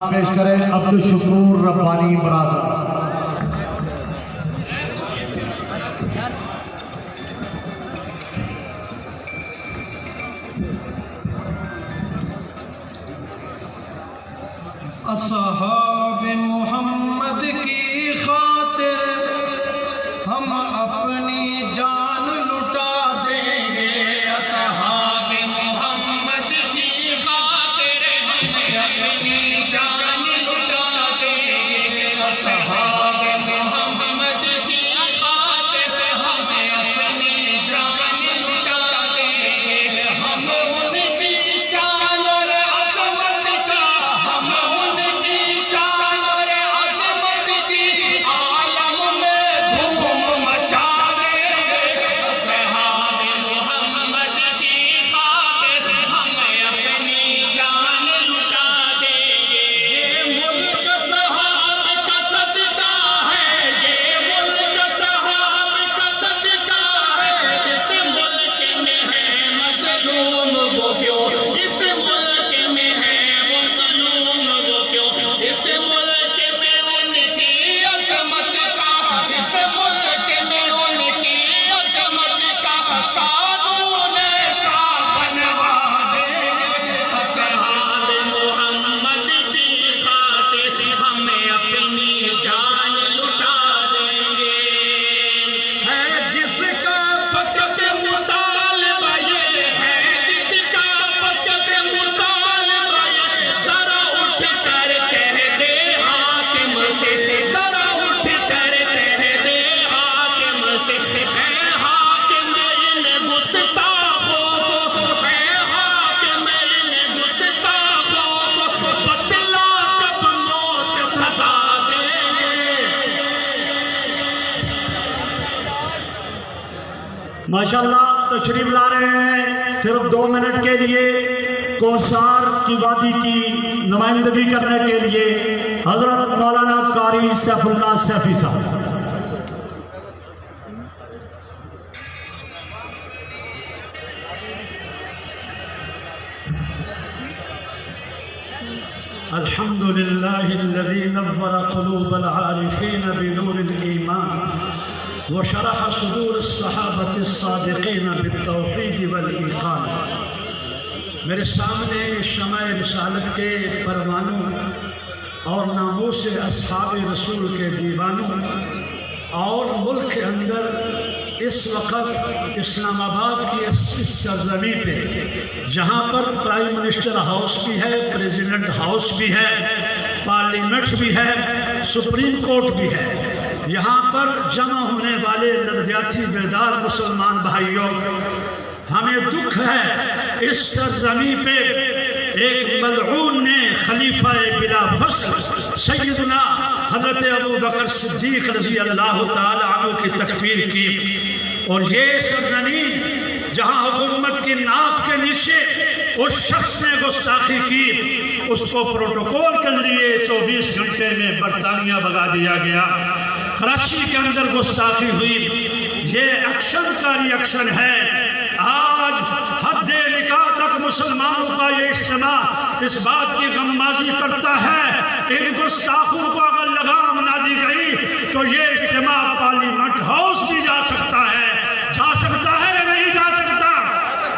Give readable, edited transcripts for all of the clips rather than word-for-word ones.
پیش کریں عبدالشکور ربانی برادر۔ اصحاب محمد کی خاطر ہم اپنی جان لٹا دیں گے۔ اصحاب محمد کی خاطر ہم اپنی جان لٹا دیں گے۔ اصحاب محمد کی خاطر ہم اپنی جان لٹا دیں گے۔ ہم ان کی شان اور عظمت کا ہم ماشاءاللہ تشریف لا رہے ہیں صرف 2 منٹ کے لیے کوثر کی وادی کی نمائندگی کرنے کے لیے حضرت مولانا قاری سیف اللہ سیفی صاحب۔ الحمد لله الذي نور قلوب العارفين بنور الإيمان وشرح صدور الصحابة الصادقين بالتوحید والإيقان۔ میرے سامنے شمع رسالت کے پروانوں اور ناموس اصحاب رسول کے دیوانوں اور ملک کے اندر اس وقت اسلام آباد کی اس سرزمین پہ جہاں پر پرائم منسٹر ہاؤس بھی ہے، پریزیڈنٹ ہاؤس بھی ہے، پارلیمنٹ بھی ہے، سپریم کورٹ بھی ہے، یہاں پر جمع ہونے والے نظریاتی بیدار مسلمان بھائیوں، ہمیں دکھ ہے اس سرزمین پہ ایک ملعون نے خلیفہ بلا فصل سیدنا حضرت ابو بکر صدیق رضی اللہ تعالی عنہ کی تکفیر کی، اور یہ سرزمین جہاں حکومت کی ناک کے نیچے اس شخص نے گستاخی کی، اس کو پروٹوکول کے لیے 24 گھنٹے میں برطانیہ بھگا دیا گیا۔ کراچی کے اندر گستاخی ہوئی، یہ ایکشن کا ریئیکشن ہے۔ آج حد نکاح تک مسلمانوں کا یہ اجتماع اس بات کی غمازی کرتا ہے، ان گستاخوں کو اگر لگام نہ دی گئی تو یہ اجتماع پارلیمنٹ ہاؤس بھی جا سکتا ہے یا نہیں جا سکتا۔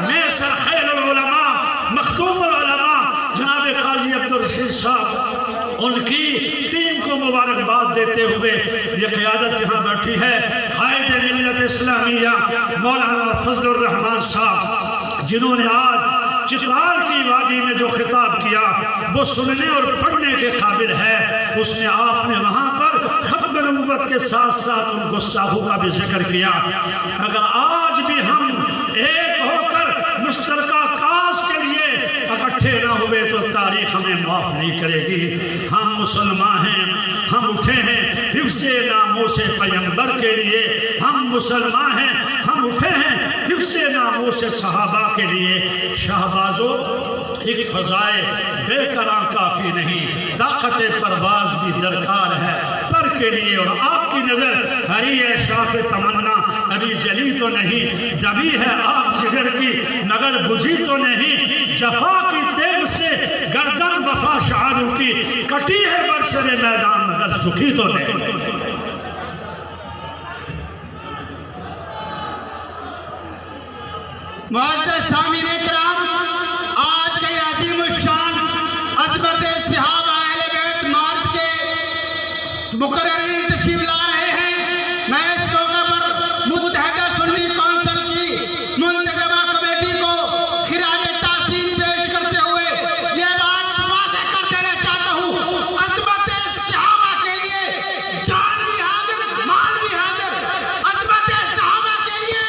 میں سرخیل العلماء، مختوم العلماء جناب قاضی عبدالرشید صاحب، ان کی ٹیم کو مبارکباد دیتے ہوئے یہ قیادت یہاں بیٹھی ہے، قائد ملت اسلامیہ مولانا فضل الرحمان صاحب، جنہوں نے آج چترال کی وادی میں جو خطاب کیا وہ سننے اور پڑھنے کے قابل ہے۔ اس میں آپ نے وہاں پر ختم نبوت کے ساتھ ساتھ ان گستاخوں کا بھی ذکر کیا۔ اگر آج بھی ہم ایک ہو کر مشترکہ کاز کے لیے اکٹھے نہ ہوئے تو تاریخ ہمیں معاف نہیں کرے گی۔ ہم مسلمان ہیں، ہم اٹھے ہیں حفظ ناموس پیغمبر کے لیے، ہم مسلمان ہیں، ہم اٹھے ہیں حفظ ناموس صحابہ کے لیے۔ شہبازوں، ایک فضائے بے کراں کافی نہیں، طاقت پرواز بھی درکار ہے پر کے لیے، اور آپ کی نظر ہری ہے شاخ تمنا ابھی جلی تو نہیں، دبی ہے آگ جگر کی مگر بجھی تو نہیں، جفا کی تیغ سے گردن وفا شعاروں کی کٹی ہے برسر میدان مگر سکھی تو نہیں. معزز سامعین کرام، آج کے عظیم الشان عظمت صحابہ اہل بیت مارچ کے مقررین تشریف لا رہے ہیں. میں اس موقع پر متحدہ سنی کونسل کی منتخبہ کمیٹی کو خراج تحسین پیش کرتے ہوئے یہ بات واضح کر دینا چاہتا ہوں، عظمت صحابہ کے لیے جان بھی حاضر، مال بھی حاضر. عظمت صحابہ کے لیے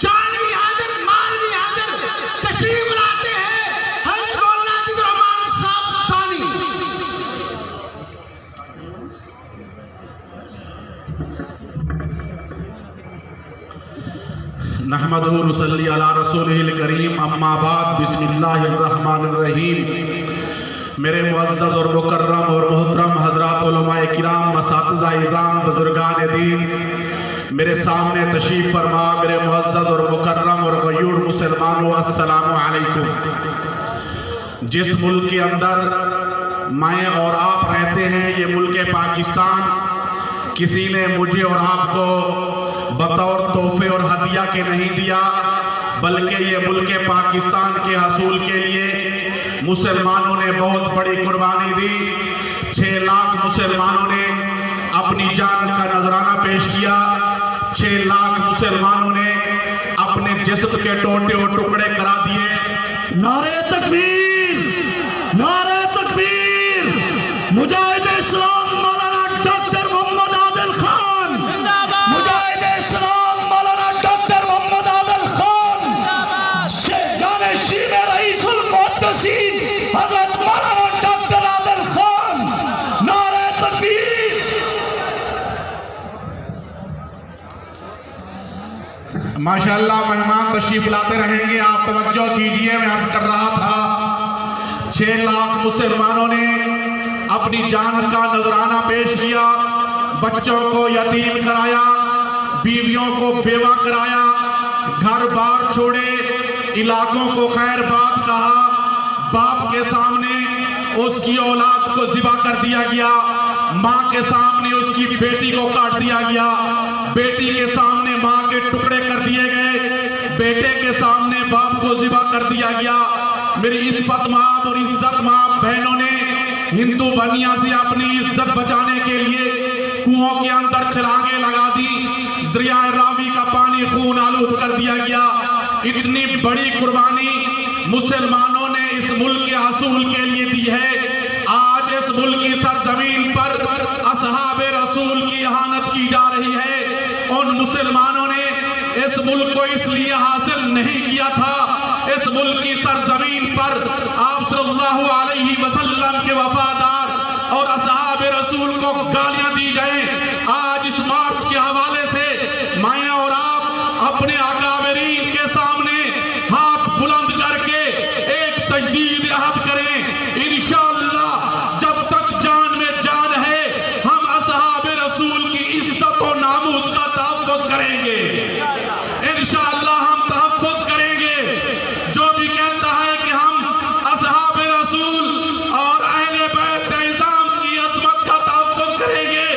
جان بھی حاضر، مال بھی حاضر. تشریف لاتے ہیں حضرت مولانا عزیز الرحمان صاحب ثانی. نحمدہ ونصلی علی رسولہ الکریم، اما بعد، بسم اللہ الرحمن الرحیم. میرے معزز اور مکرم اور محترم حضرات علماء کرام، اساتذہ اعظام، بزرگان دین، میرے سامنے تشریف فرما میرے معزز اور مکرم اور غیور مسلمانوں، السلام علیکم. جس ملک کے اندر میں اور آپ رہتے ہیں، یہ ملک پاکستان، کسی نے مجھے اور آپ کو بطور تحفے اور ہدیہ کے نہیں دیا، بلکہ یہ ملک پاکستان کے حصول کے لیے مسلمانوں نے بہت بڑی قربانی دی. 6 لاکھ مسلمانوں نے اپنی جان کا نذرانہ پیش کیا. 6 لاکھ مسلمانوں نے اپنے جسم کے ٹوٹے اور ٹکڑے کرا دیے. نعرہ تکبیر، نعرہ تکبیر. مجاہد اسلام مولانا ڈاکٹر محمد عادل خان، مجاہد اسلام مولانا ڈاکٹر محمد عادل خان، جانشین رئیس المحدثین حضرت مولانا ڈاکٹر عادل خان. نعرہ تکبیر. ماشاءاللہ مہمان تشریف لاتے رہیں گے، آپ توجہ کیجئے. میں عرض کر رہا تھا 6 لاکھ مسلمانوں نے اپنی جان کا نذرانہ پیش کیا. بچوں کو یتیم کرایا، بیویوں کو بیوہ کرایا، گھر بار چھوڑے، علاقوں کو خیر بات کہا. باپ کے سامنے اس کی اولاد کو ذبح کر دیا گیا، ماں کے سامنے اس کی بیٹی کو کاٹ دیا گیا، بیٹی کے سامنے ماں کے ٹکڑے کر دیے گئے، بیٹے کے سامنے باپ کو ذبح کر دیا گیا. میری عصمت ماں اور عزت ماں بہنوں نے ہندو بنیا سے اپنی عزت بچانے کے لیے کنووں کے اندر چھلانگیں لگا دی. دریائے راوی کا پانی خون آلود کر دیا گیا. اتنی بڑی قربانی مسلمانوں نے اس ملک کے حصول کے لیے دی ہے. آج اس ملک کی سرزمین پر اصحاب رسول کی اہانت کی جا رہی ہے. ان مسلمانوں نے اس ملک کو اس لیے حاصل نہیں کیا تھا. اس ملک کی سرزمین پر آپ صلی اللہ علیہ وسلم کے وفادار اور اصحاب رسول کو گالیاں دی جائیں. آج اس مارچ کے حوالے سے میں اور آپ اپنے اکابرین کے سامنے ہاتھ بلند کر کے ایک تجدید عہد کریں. انشاءاللہ جب تک جان میں جان ہے ہم اصحاب رسول کی عزت و ناموس کا تحفظ کریں گے. انشاءاللہ ہم تحفظ کریں گے. جو بھی کہتا ہے کہ ہم اصحاب رسول اور اہل بیت اعظام کی عظمت کا تحفظ کریں گے،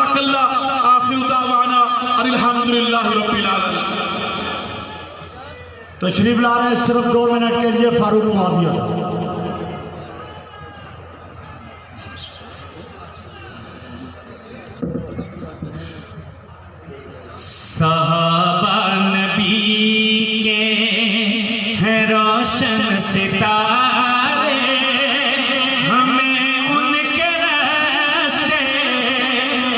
جزاک اللہ. آخر دعوانا ان الحمدللہ رب العالمین. تشریف لا رہے ہیں صرف 2 منٹ کے لیے فاروق معاویہ صاحب. صحابہ نبی کے ہیں روشن ستارے، ہمیں ان کے راستے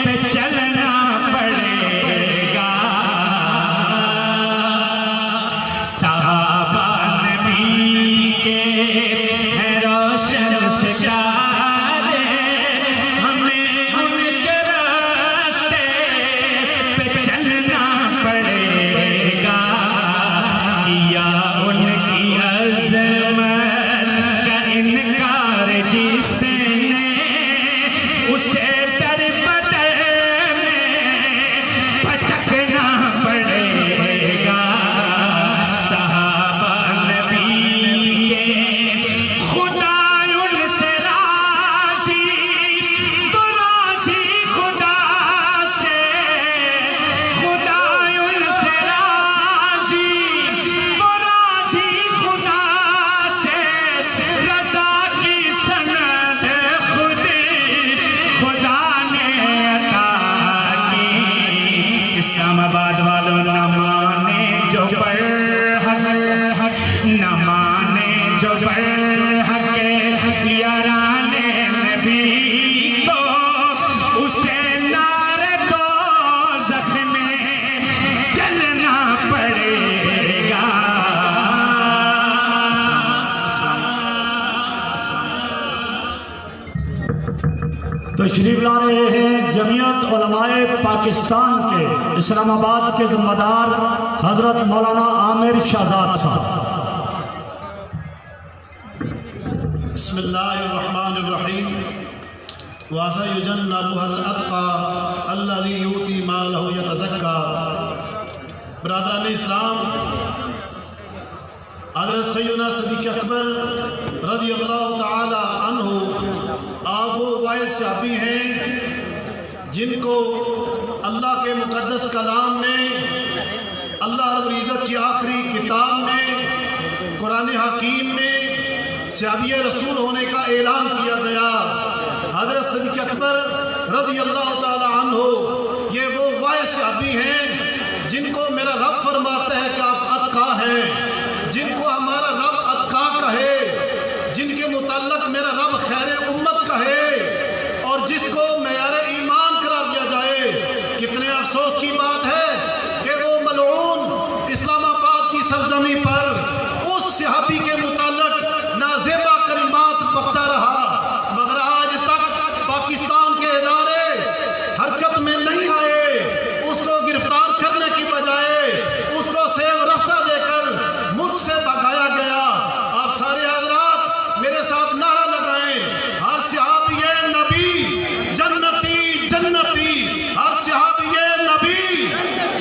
پہ چلنا پڑے گا. صحابہ نبی کے ہیں روشن ستارے، ہمیں ان کے راستے پہ چلنا پڑے گا. یا ان کی عظمت کا انکار جس نے، اسے در بدر میں پھٹکنا پڑے گا. صحابہ نبی کے خدا ان سے راضی، تو راضی خدا سے. خدا ان سے راضی، تو راضی خدا سے. رضا کی سند خود خدا نے عطا کی. اسلام آباد والوں نہ مانے جو برحق، نہ مانے جو برحق یاران نبی کو، اسے نار دوزخ میں چلنا پڑے گا. تشریف لا رہے ہیں جمعیت علماء پاکستان کے اسلام آباد کے ذمہ دار حضرت مولانا عامر شہزاد صاحب. بسم اللہ الرحمن الرحیم. وَسَيُجَنَّبُهَا الْأَتْقَى الَّذِي يُؤْتِي مَالَهُ يَتَزَكَّى. برادران اسلام، حضرت سیدنا صدیق اکبر رضی اللہ تعالی عنہ آپ وہ واحد صحابی ہیں جن کو اللہ کے مقدس کلام میں، اللہ رب العزت کی آخری کتاب میں، قرآن حکیم میں صحابی رسول ہونے کا اعلان کیا گیا. حضرت صدیق اکبر رضی اللہ تعالی عنہ یہ وہ واحد صحابی ہیں جن کو میرا رب فرماتا ہے کہ آپ اتقا ہیں، جن کو ہمارا رب اتقا کہے، جن کے متعلق میرا رب خیر امت کہے، اور جس کو معیار ایمان قرار دیا جائے. کتنے افسوس کی بات ہے کہ وہ ملعون اسلام آباد کی سرزمین پر اس صحابی کے متعلق نازیبا کلمات بکتا رہا، مگر آج تک پاکستان کے ادارے حرکت میں نہیں آئے. اس کو گرفتار کرنے کی بجائے اس کو سیب رستہ دے کر ملک سے بھگایا گیا. آپ سارے حضرات میرے ساتھ نعرہ لگائیں، ہر صحابی نبی جنتی جنتی، ہر صحابی نبی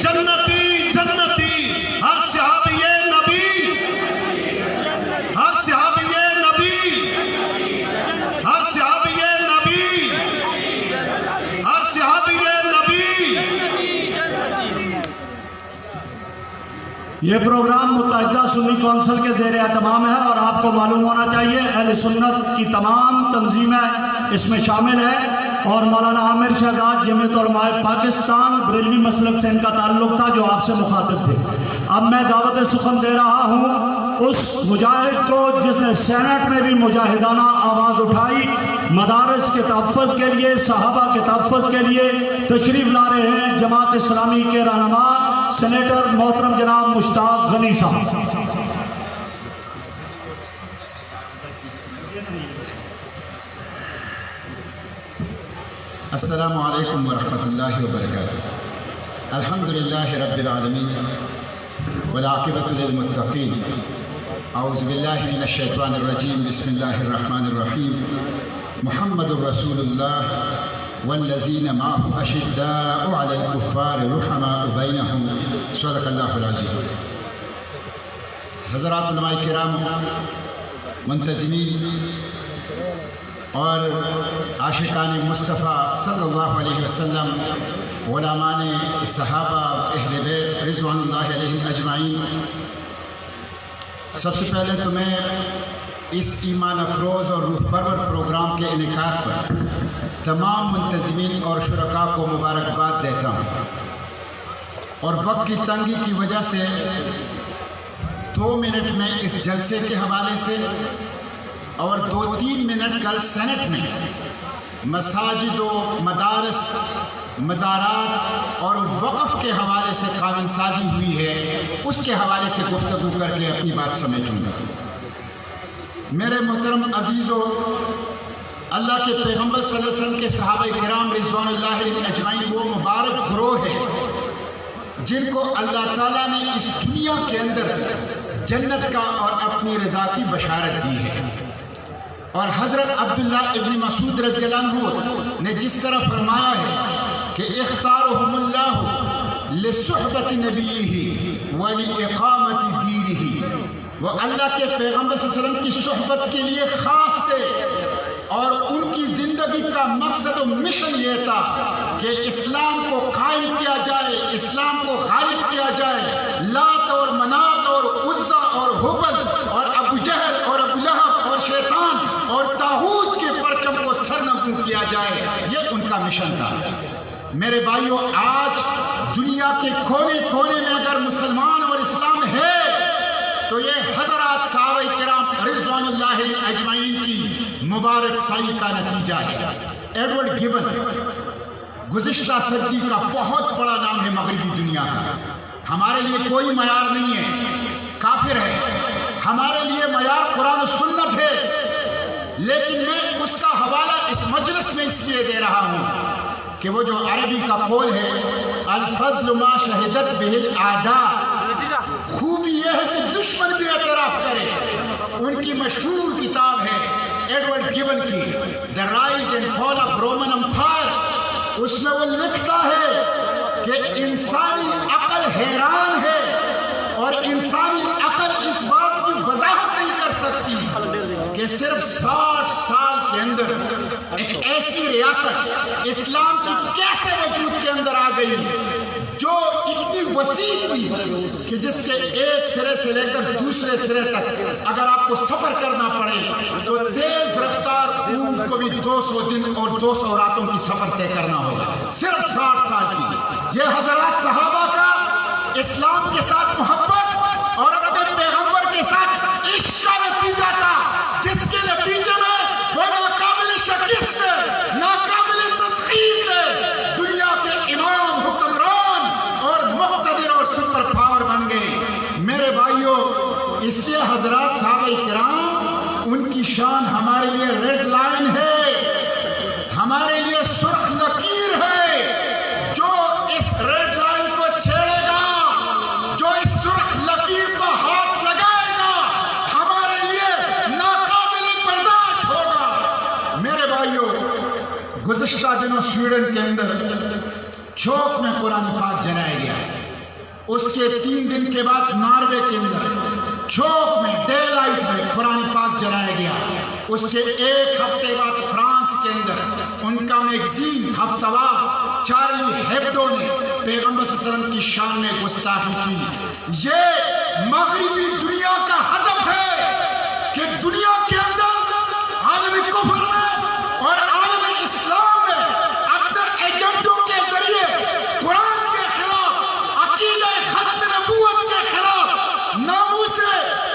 جنتی جنتی، ہر صحابی نبی، ہر صحابی نبی، ہر صحابی نبی، ہر صحابی نبی. یہ پروگرام متحدہ سنی کونسل کے زیر اہتمام ہے اور آپ کو معلوم ہونا چاہیے اہل سنت کی تمام تنظیمیں اس میں شامل ہیں، اور مولانا عامر شہزاد جمعیت علماء پاکستان بریلوی مسلک سے ان کا تعلق تھا جو آپ سے مخاطب تھے. اب میں دعوت سخن دے رہا ہوں اس مجاہد کو جس نے سینٹ میں بھی مجاہدانہ آواز اٹھائی، مدارس کے تحفظ کے لیے، صحابہ کے تحفظ کے لیے. تشریف لا رہے ہیں جماعت اسلامی کے رہنما سینیٹر محترم جناب مشتاق غنی صاحب. السلام علیکم ورحمۃ اللہ وبرکاتہ. الحمدللہ رب العالمین والعاقبۃ للمتقین. اعوذ باللہ من الشیطان الرجیم. بسم اللہ الرحمن الرحیم. محمد رسول اللہ والذین معه اشداء علی الکفار رحماء بینہم. صدق اللہ العظیم. حضرات علماء کرام، منتظمین اور عاشقان مصطفیٰ صلی اللہ علیہ وسلم، علماء صحابہ، اہل بیت رضوان اللہ علیہم اجمعین، سب سے پہلے تو میں اس ایمان افروز اور روح پرور پروگرام کے انعقاد پر تمام منتظمین اور شرکاء کو مبارکباد دیتا ہوں، اور وقت کی تنگی کی وجہ سے 2 منٹ میں اس جلسے کے حوالے سے اور 2-3 منٹ کل سینٹ میں مساجد و مدارس، مزارات اور وقف کے حوالے سے قانون سازی ہوئی ہے، اس کے حوالے سے گفتگو کر کے اپنی بات سمیٹوں گا۔ میرے محترم عزیزو، اللہ کے پیغمبر صلی اللہ علیہ وسلم کے صحابہ کرام رضوان اللہ علیہم اجمعین وہ مبارک گروہ ہے جن کو اللہ تعالیٰ نے اس دنیا کے اندر جنت کا اور اپنی رضا کی بشارت دی ہے، اور حضرت عبداللہ ابن مسعود رضی اللہ عنہ نے جس طرح فرمایا ہے کہ اختارهم اللہ لصحبت نبیہ ولاقامت دینہ، وہ اللہ کے پیغمبر صلی اللہ علیہ وسلم کی صحبت کے لیے خاص تھے، اور ان کی زندگی کا مقصد و مشن یہ تھا کہ اسلام کو قائم کیا جائے، اسلام کو غالب کیا جائے، لات اور منات اور عزا اور حبل اور ابو جہل اور ابو لہب اور شیطان اور طاغوت کے پرچم کو سرنگوں کیا جائے، یہ ان کا مشن تھا۔ میرے بھائیوں، آج دنیا کے کونے کونے میں اگر مسلمان اور اسلام ہے تو یہ حضرات صحابہ کرام رضوان اللہ اجمعین کی مبارک سعی کا نتیجہ ہے۔ ایڈورڈ گبن گزشتہ صدی کا بہت بڑا نام ہے مغربی دنیا کا، ہمارے لیے کوئی معیار نہیں ہے، کافر ہے، ہمارے لیے معیار قرآن و سنت ہے، لیکن میں اس کا حوالہ اس مجلس میں اس لیے دے رہا ہوں کہ وہ جو عربی کا قول ہے الفضل ما شہدت بہ الاعداء، خوبی یہ ہے کہ دشمن بھی اعتراف کرے۔ ان کی مشہور کتاب ہے ایڈورڈ گبن کی The Rise and Fall of Roman Empire، اس میں وہ لکھتا ہے کہ انسانی عقل حیران ہے، اور انسانی عقل اس بات کی وضاحت نہیں کر سکتی کہ صرف 60 سال کے اندر ایک ایسی ریاست اسلام کی کیسے وجود کے اندر آ گئی جو اتنی وسیع تھی کہ جس کے ایک سرے سے لے کر دوسرے سرے تک اگر آپ کو سفر کرنا پڑے تو تیز رفتار اونٹ کو بھی 200 دن اور 200 راتوں کی سفر طے کرنا ہوگا، صرف 60 سال کی۔ یہ حضرات صحابہ کا اسلام کے ساتھ محبت اور اپنے پیغمبر کے ساتھ عشق کا نتیجہ تھا، جس کے نتیجے میں وہ ناقابل شکست سے، ناقابل تسخیر سے دنیا کے امام، حکمران اور مقتدر اور سپر پاور بن گئے۔ میرے بھائیوں، اس لیے حضرات صحابہ کرام ان کی شان ہمارے لیے ریڈ لائن ہے، ہمارے لیے سرخ لکیر ہے۔ جو اس ریڈ لائن کو چھیڑے گا، جو اس سرخ لکیر کو ہاتھ لگائے گا، ہمارے لیے ناقابل برداشت ہوگا۔ میرے بھائیوں، گزشتہ دنوں سویڈن کے اندر چوک میں قرآن پاک جلایا گیا، اس کے 3 دن کے بعد ناروے کے اندر چوک میں ڈے لائٹ میں قرآن پاک جلایا گیا، اس کے 1 ہفتے بعد فرانس کے اندر ان کا میگزین ہفتہ وار چارلی ہیبڈو نے پیغمبر صلی اللہ علیہ وسلم کی شان میں گستاخی کی۔ یہ مغربی دنیا کا ہدف ہے کہ دنیا کے اندر عالم کفر میں اور عالم اسلام میں اپنے ایجنڈوں کے ذریعے قرآن کے خلاف، عقیدہ ختم نبوت کے خلاف، ناموس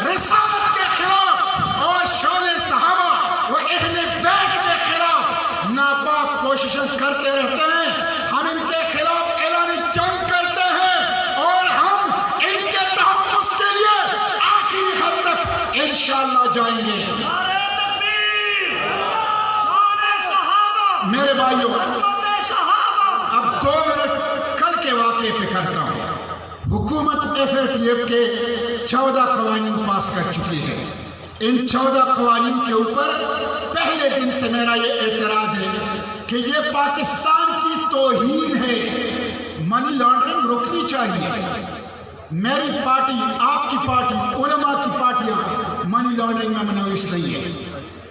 رسالت کے خلاف اور شان صحابہ و اہل بیت کے خلاف ناپاک کوششیں کرتے رہتے ہیں۔ ہم ان کے خلاف اعلان جنگ کرتے ہیں اور ہم ان کے تحفظ کے لیے آخری حد تک انشاءاللہ جائیں گے۔ نعرہ تکبیر، شان صحابہ، میرے بھائیوں، عظمت صحابہ۔ اب 2 منٹ کل کے واقعے پہ کرتا ہوں۔ حکومت FATF کے 14 قوانین پاس کر چکی ہے۔ ان 14 قوانین کے اوپر پہلے دن سے میرا یہ اعتراض ہے کہ یہ پاکستان کی توہین ہے، منی لانڈرنگ رکنی چاہیے۔ میری پارٹی، آپ کی پارٹی، علماء کی پارٹیاں منی لانڈرنگ میں ملوث نہیں ہے۔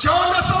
1400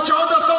1400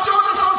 1400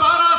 12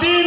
3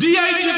DIG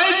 IG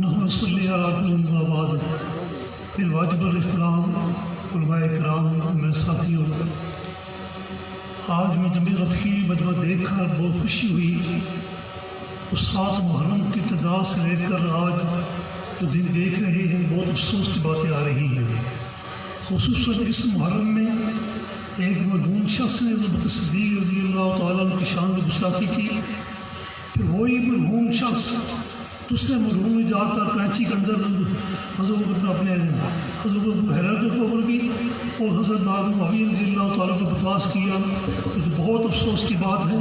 اللهم صل على محمد وعلى پھر واجب الاحترام علماء کرام، میں ساتھیوں، آج مجمع رفیع مجمع دیکھ کر بہت خوشی ہوئی۔ اس 7 محرم کی ابتدا سے لے کر آج جو دن دیکھ رہے ہیں بہت افسوس کی باتیں آ رہی ہیں۔ خصوصاً اس محرم میں ایک مرحوم شخص نے ابوبکر صدیق رضی اللہ تعالیٰ عنہ کی شان میں گستاخی کی، پھر وہی مرحوم شخص دوسرے مرحوم میں جا کر کراچی کے اندر حضرت اپنے حضرت ابو حیرہ کے اوپر بھی اور حضرت معاویہ رضی اللہ تعالیٰ کو بکواس کیا، تو بہت افسوس کی بات ہے۔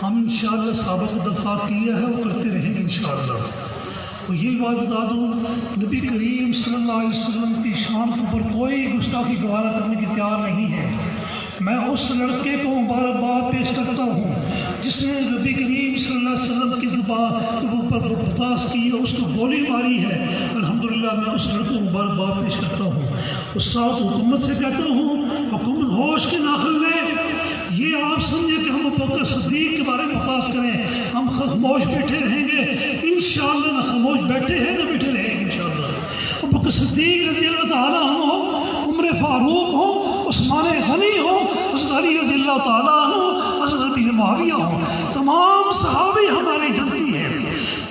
ہم انشاءاللہ صحابہ کو دفاع کیا ہے اور کرتے رہیں گے انشاءاللہ۔ اور یہ بات بتا دوں، نبی کریم صلی اللہ علیہ وسلم کی شان کے اوپر کوئی گستاخی گوارہ کرنے کی تیار نہیں ہے۔ میں اس لڑکے کو مبارکباد پیش کرتا ہوں جس نے نبی کریم صلی اللہ علیہ وسلم کی زبان کے اوپر بکواس کی ہے، اس کو گولی ماری ہے۔ الحمدللہ میں اس لڑکے کو مبارکباد پیش کرتا ہوں۔ اور ساتھ حکومت سے کہتا ہوں، حکومت ہوش کے ناخن لے، یہ آپ سمجھیں کہ ہم ابوبکر صدیق کے بارے میں بکواس کریں، ہم خاموش بیٹھے رہیں گے انشاءاللہ، نہ خاموش بیٹھے ہیں نہ بیٹھے رہیں گے انشاءاللہ۔ ابوبکر صدیق رضی اللہ تعالیٰ عنہ ہو، عمر فاروق ہو، عثمان غنی ہو، حضرت علی رضی اللہ تعالیٰ عنہ، حضرت ابی معاویہ ہو، تمام صحابی ہماری جنتی ہیں۔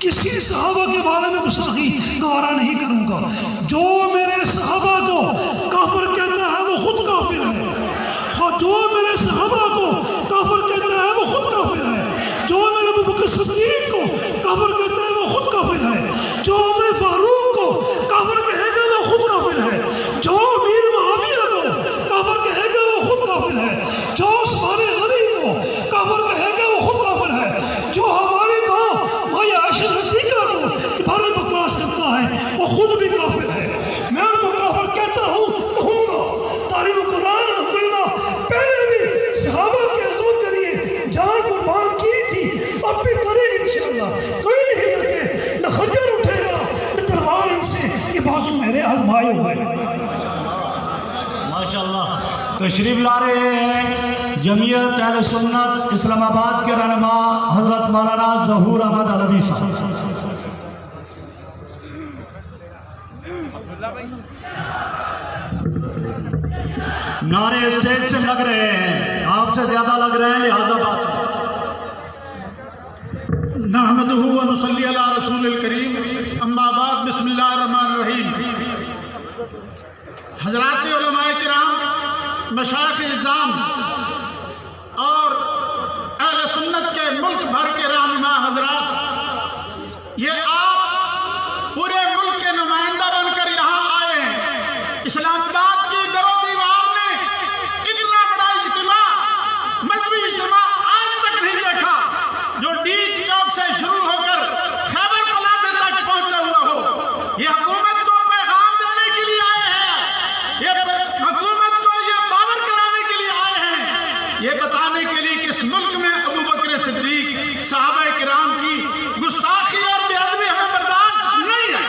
کسی صحابہ کے بارے میں گستاخی گوارہ نہیں کروں گا۔ جو میرے صحابہ کو کافر کہتا ہے وہ خود کافر ہے، جو میرے صحابہ کو کافر کہتا ہے وہ خود کافر ہے، جو میرے ابوبکر صدیق کو کافر کہتا ہے وہ خود کافر ہے، جو عمر فاروق کو کافر کہے گا وہ خود کافر ہے، جو امیر معاویہ کو کافر کہے گا وہ خود کافر ہے، جو عثمان غنی کو کافر کہے گا وہ خود کافر ہے، جو ہماری ماں بھائی عائشہ صدیقہ کو بارے بکواس کرتا ہے وہ خود بھی کافر ہے۔ میں ان کو کافر کہتا ہوں، کہوں گا۔ تعلیم قرآن الحمدللہ پہلے بھی صحابہ کی عظمت کے لیے جان قربان کی تھی، اب بھی کریں گے انشاءاللہ۔ کوئی نہیں ڈرتے، نہ خنجر اٹھے گا نہ تلوار ان سے، یہ بازو میرے آزمائے ہوئے۔ ماشاءاللہ تشریف لا رہے ہیں جمعیت اہل سنت اسلام آباد کے رہنما حضرت مولانا ظہور احمد علوی صاحب۔ نعرے اسٹیج سے لگ رہے ہیں، آپ سے زیادہ لگ رہے ہیں، لہذا بات نحمدہ و نصلی علی رسول الکریم، اما بعد، بسم اللہ الرحمن الرحیم۔ حضرات علماء کرام، مشائخ اعظام اور اہل سنت کے ملک بھر کے رہنما حضرات، یہ آپ پورے ملک کے نمائندہ بن کر یہاں آئے ہیں۔ اسلام آباد کی در و دیوار نے اتنا بڑا اجتماع، مذہبی اجتماع آج تک نہیں دیکھا، جو ڈی چوک سے شروع ہو کر خیبر پلازے تک پہنچا ہوا ہو۔ یہ حکومت کو پیغام دینے کے لیے آئے ہیں، یہ حکومت کو یہ باور کرانے کے لیے آئے ہیں، یہ بتانے کے لیے کہ اس ملک میں ابوبکر صدیق، صحابہ کرام کی گستاخی اور بے ادبی ہمیں برداشت نہیں ہے۔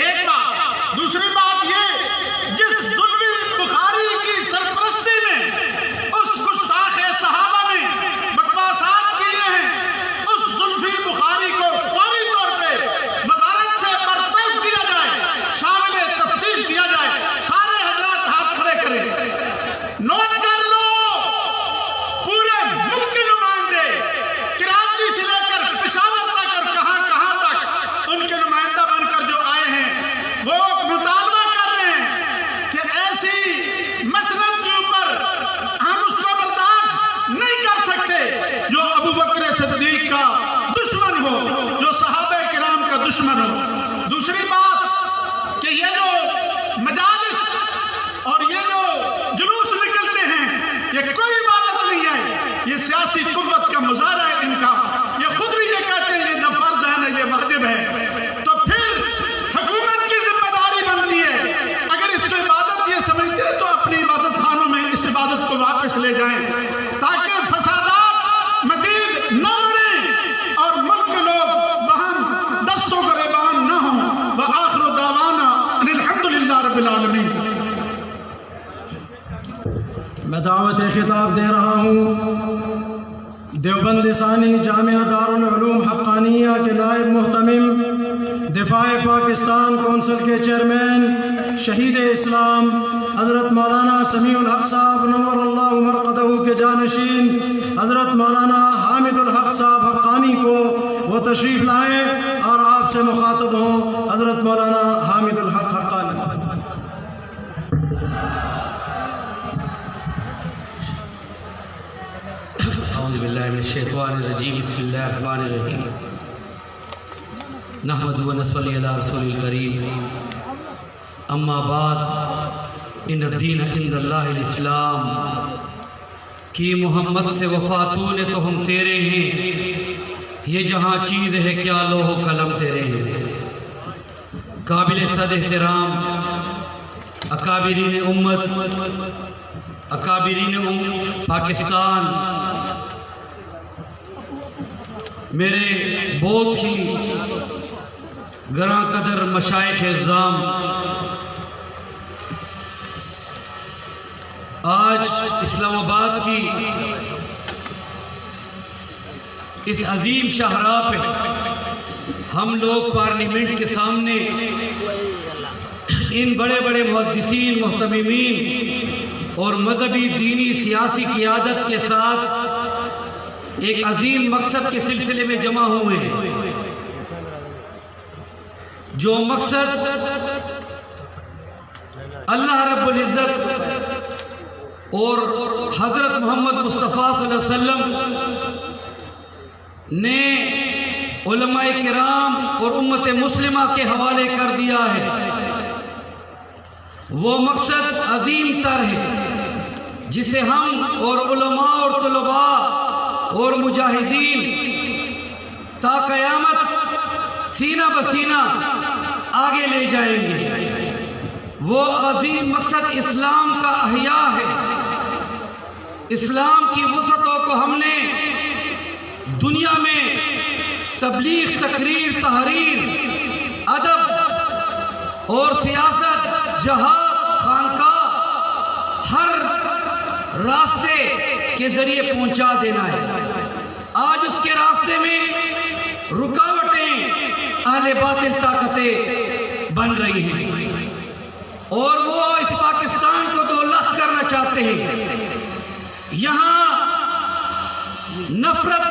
ایک بات، دوسری بات یہ، جس ظلمی بخاری کی سرپرستی میں اس گستاخ صحابہ نے بکواسات کیے ہیں، اس زلفی بخاری کو فوری طور پہ وزارت سے برطرف کیا جائے، شامل تفتیش کیا جائے۔ سارے حضرات ہاتھ کھڑے کریں، نوٹ کر لو، پورے ملک کے نمائندے کراچی سے لے کر پشاور تک اور کہاں کہاں تک ان کے نمائندہ بن کر جو آئے ہیں، وہ مطالبہ کر رہے ہیں کہ ایسی مسلک کے اوپر ہم اس کو برداشت نہیں کر سکتے جو ابوبکر صدیق کا دشمن ہو، جو صحابہ کرام کا دشمن ہو۔ دوسری بات کہ یہ جو مجالس اور یہ جو جلوس نکلتے ہیں، یہ کوئی عبادت نہیں ہے، یہ سیاسی قوت کا مظاہرہ ہے ان کا۔ یہ خود بھی یہ کہتے ہیں یہ نہ فرض ہے نہ یہ واجب ہے، تو پھر حکومت کی ذمہ داری بنتی ہے، اگر اس کو عبادت یہ سمجھتے ہیں تو اپنی عبادت خانوں میں اس عبادت کو واپس لے جائیں، تاکہ فسادات مزید نہ بڑھیں اور ملک کے لوگ وہاں دستوں گریبان نہ ہوں۔ وآخر دعوانا ان الحمدللہ رب العالمین۔ میں دعوت خطاب دے رہا ہوں دیوبند ثانی جامعہ دارالعلوم حقانیہ کے نائب محتمم دفاع پاکستان کونسل کے چیئرمین شہید اسلام حضرت مولانا سمیع الحق صاحب نور اللہ مرقدہ کے جانشین حضرت مولانا حامد الحق صاحب حقانی کو وہ تشریف لائیں اور آپ سے مخاطب ہوں. حضرت مولانا حامد الحق حقانی. اعوذ باللہ من الشیطان الرجیم. بسم اللہ الرحمن الرحیم. نحمد و نصلی علی رسول الکریم. اما بعد ان الدین عند اللہ الاسلام. کہ محمد سے وفاتوں نے تو ہم تیرے ہیں، یہ جہاں چیز ہے کیا لوح و قلم تیرے ہیں. قابل صد احترام اکابرین امت، اکابرین پاکستان، میرے بہت ہی گراں قدر مشائخ اعظام، آج اسلام آباد کی اس عظیم شاہراہ پہ ہم لوگ پارلیمنٹ کے سامنے ان بڑے بڑے محدثین، محتممین اور مذہبی دینی سیاسی قیادت کے ساتھ ایک عظیم مقصد کے سلسلے میں جمع ہوئے ہیں. جو مقصد اللہ رب العزت اور حضرت محمد مصطفیٰ صلی اللہ علیہ وسلم نے علماء کرام اور امت مسلمہ کے حوالے کر دیا ہے، وہ مقصد عظیم تر ہے جسے ہم اور علماء اور طلباء اور مجاہدین تا قیامت سینہ بسینہ آگے لے جائیں گے. وہ عظیم مقصد اسلام کا احیاء ہے. اسلام کی وسعتوں کو ہم نے دنیا میں تبلیغ، تقریر، تحریر، ادب اور سیاست، جہاد، خانقاہ، ہر راستے کے ذریعے پہنچا دینا ہے. آج اس کے راستے میں رکاوٹیں اہل باطل طاقتیں بن رہی ہیں اور وہ اس پاکستان کو دو لخ کرنا چاہتے ہیں. یہاں نفرت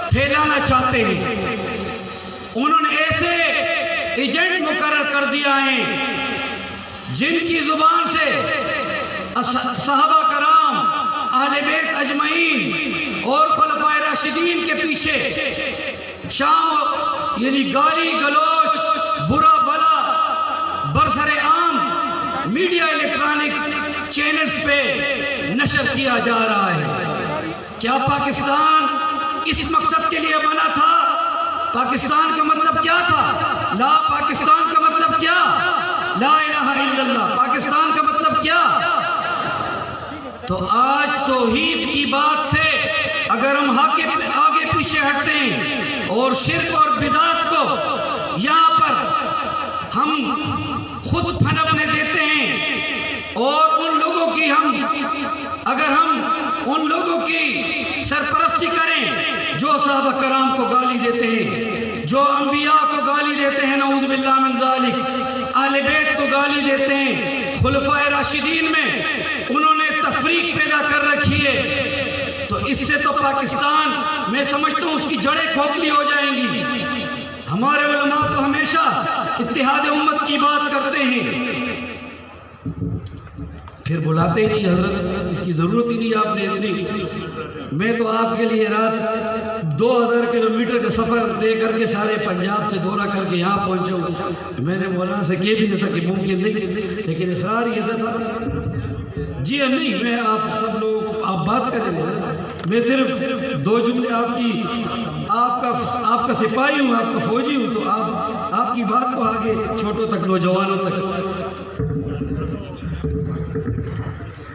پھیلانا چاہتے ہیں. انہوں نے ایسے ایجنٹ مقرر کر دیا ہے جن کی زبان سے صحابہ کرام، اہل بیت اجمعین اور خلفائے راشدین کے پیچھے شام یعنی گالی گلوچ، برا بلا برسر عام میڈیا الیکٹرانک چینلز پہ نشر کیا جا رہا ہے. کیا پاکستان اس مقصد کے لیے بنا تھا؟ پاکستان کا مطلب کیا تھا؟ لا پاکستان کا مطلب کیا؟ لا الہ الا اللہ. پاکستان کا مطلب کیا؟ تو آج توحید کی بات سے اگر ہم آگے پیچھے ہٹتے ہیں اور شرک اور بدعت کو یہاں پر ہم خود پھنپنے دیتے ہیں اور ان لوگوں کی اگر ہم ان لوگوں کی سرپرستی کریں جو صحابہ کرام کو گالی دیتے ہیں، جو انبیاء کو گالی دیتے ہیں، نعوذ باللہ من ذالک، اہل بیت کو گالی دیتے ہیں، خلفائے راشدین میں انہوں نے تفریق پیدا کر رکھی ہے، تو اس سے تو پاکستان میں سمجھتا ہوں اس کی جڑیں کھوکھلی ہو جائیں گی. ہمارے علماء تو ہمیشہ اتحاد امت کی بات کرتے ہیں، پھر بلاتے ہی نہیں. حضرت اس کی ضرورت ہی نہیں آپ نے اتنی. میں تو آپ کے لیے رات 2000 کلومیٹر کا سفر طے کر کے سارے پنجاب سے دورہ کر کے یہاں پہنچا ہوں. میں نے مولانا سے کہہ بھی تھا کہ ممکن نہیں، لیکن اصرار ہی ایسا تھا. جی نہیں، میں آپ سب لوگ آپ بات کریں گے، میں صرف 2 جملے آپ کا سپاہی ہوں، آپ کا فوجی ہوں، تو آپ کی بات کو آگے چھوٹوں تک، نوجوانوں تک.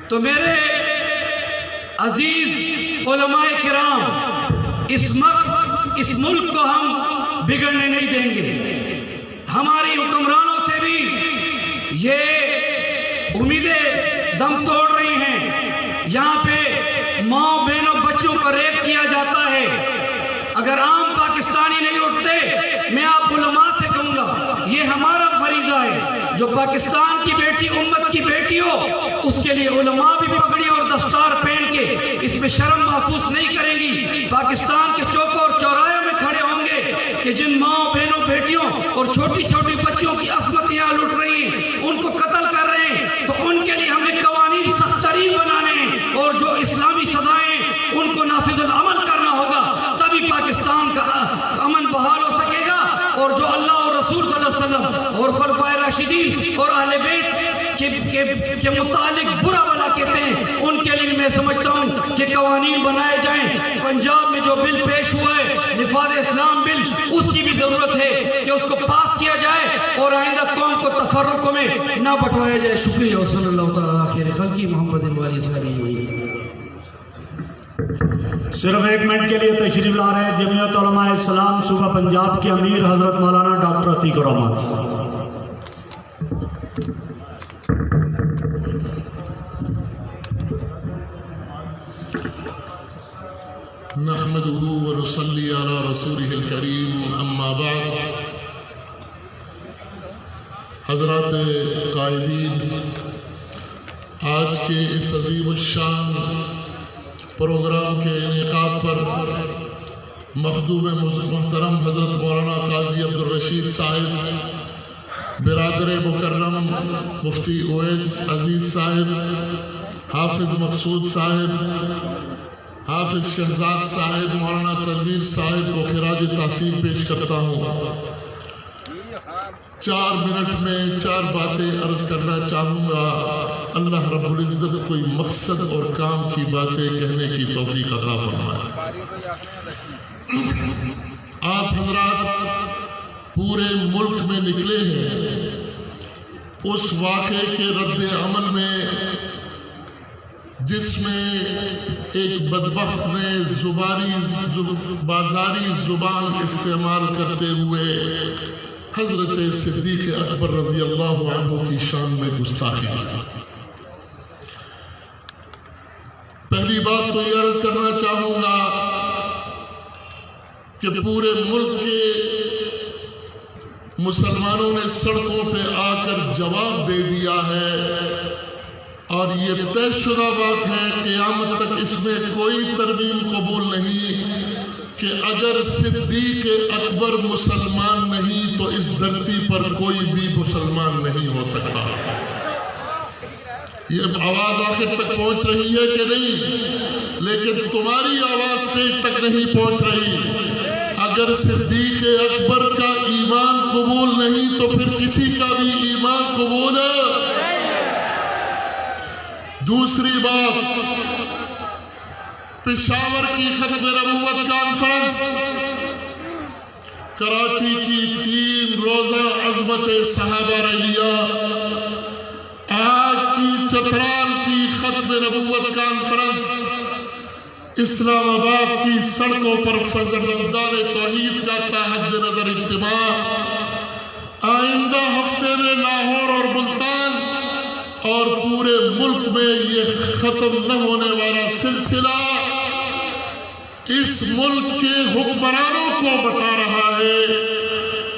تو میرے عزیز علماء کرام، اس ملک کو ہم بگڑنے نہیں دیں گے. ہماری حکمرانوں سے بھی یہ امیدیں دم توڑ رہی ہیں. یہاں پہ ماں بہنوں بچوں کو ریپ کیا جاتا ہے. اگر عام پاکستانی نہیں اٹھتے، میں آپ علماء سے کہوں گا جو پاکستان کی بیٹی امت کی بیٹی ہو اس کے لیے علماء بھی پگڑی اور دستار پہن کے اس میں شرم محسوس نہیں کریں گی. پاکستان کے چوکوں اور چوراہوں میں کھڑے ہوں گے کہ جن ماں بہنوں بیٹیوں اور چھوٹی چھوٹی بچیوں کی عصمت یہاں لوٹ رہی ہیں, ان کو قتل کر رہے ہیں, تو ان کے لیے ہم نے قوانین سخت ترین بنانے ہیں اور جو اسلامی سزائیں ان کو نافذ العمل کرنا ہوگا, تبھی پاکستان کا امن بحال ہو سکے گا. اور جو اللہ اور رسول صلی اللہ علیہ وسلم اور خلفائے راشدین اور اہل بیت کے متعلق برا بھلا کہتے ہیں, ان کے لیے میں سمجھتا ہوں کہ قوانین بنائے جائیں. پنجاب میں جو بل پیش ہوا ہے نفاذ اسلام بل, اس کی بھی ضرورت ہے کہ اس کو پاس کیا جائے اور آئندہ قوم کو تفرقوں میں نہ بٹوایا جائے. شکریہ. صلی اللہ تعالیٰ خیر خلقی محمد والی ساری. صرف ایک منٹ کے لیے تشریف لا رہے ہیں جمعیت علماء اسلام صوبہ پنجاب کے امیر حضرت مولانا ڈاکٹر عتیق الرحمان. نحمده ونصلي على رسوله الكريم اما بعد. حضرات قائدین, آج کے اس عظیم الشان پروگرام کے انعقاد پر مخدوم محترم حضرت مولانا قاضی عبدالرشید صاحب, برادر مکرم مفتی اویس عزیز صاحب, حافظ مقصود صاحب, حافظ شہزاد صاحب, مولانا تنویر صاحب کو خراج تحسین پیش کرتا ہوں. 4 منٹ میں 4 باتیں عرض کرنا چاہوں گا. اللہ رب العزت کوئی مقصد اور کام کی باتیں کہنے کی توفیق عطا فرمائے. آپ حضرات پورے ملک میں نکلے ہیں اس واقعے کے رد عمل میں جس میں ایک بدبخت نے بازاری زبان استعمال کرتے ہوئے حضرت صدیق اکبر رضی اللہ عنہ کی شان میں گستاخی کی. پہلی بات تو یہ عرض کرنا چاہوں گا کہ پورے ملک کے مسلمانوں نے سڑکوں پہ آ کر جواب دے دیا ہے اور یہ طے شدہ بات ہے قیامت تک اس میں کوئی ترمیم قبول نہیں کہ اگر صدیق اکبر مسلمان نہیں تو اس دھرتی پر کوئی بھی مسلمان نہیں ہو سکتا. یہ آواز آخر تک پہنچ رہی ہے کہ نہیں؟ لیکن تمہاری آواز اسٹیج تک نہیں پہنچ رہی. اگر صدیق اکبر کا ایمان قبول نہیں تو پھر کسی کا بھی ایمان قبول ہے. دوسری بات, پشاور کی ختم نبوت کانفرنس, کراچی کی 3 روزہ عظمت صحابہ ریلیہ, آج کی چترال کی ختم نبوت کانفرنس, اسلام آباد کی سڑکوں پر فرزندان توحید کا تحت نظر اجتماع, آئندہ ہفتے میں لاہور اور ملتان اور پورے ملک میں یہ ختم نہ ہونے والا سلسلہ اس ملک کے حکمرانوں کو بتا رہا ہے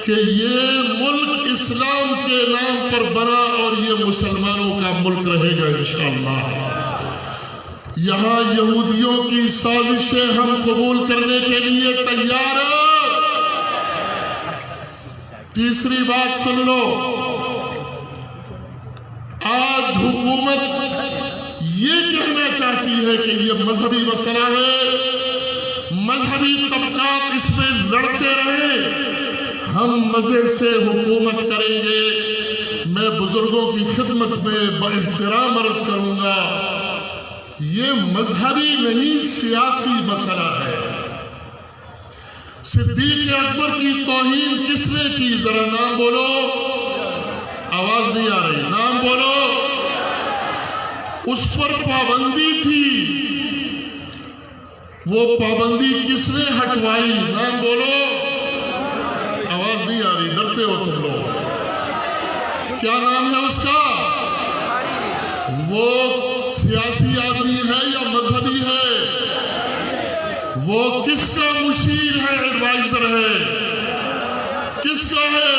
کہ یہ ملک اسلام کے نام پر بنا اور یہ مسلمانوں کا ملک رہے گا انشاءاللہ. یہاں یہودیوں کی سازشیں ہم قبول کرنے کے لیے تیار ہیں. تیسری بات سن لو, آج حکومت یہ کہنا چاہتی ہے کہ یہ مذہبی مسئلہ ہے, مذہبی طبقات اس میں لڑتے رہے, ہم مزے سے حکومت کریں گے. میں بزرگوں کی خدمت میں باحترام عرض کروں گا, یہ مذہبی نہیں سیاسی مسئلہ ہے. صدیق اکبر کی توہین کس نے کی؟ ذرا نام بولو. آواز نہیں آ رہی, نام بولو. اس پر پابندی تھی, وہ پابندی کس نے ہٹوائی؟ نام بولو. آواز نہیں آ رہی, ڈرتے ہو تم لوگ. کیا نام ہے اس کا؟ وہ سیاسی آدمی ہے یا مذہبی ہے؟ وہ کس کا مشیر ہے, ایڈوائزر ہے, کس کا ہے؟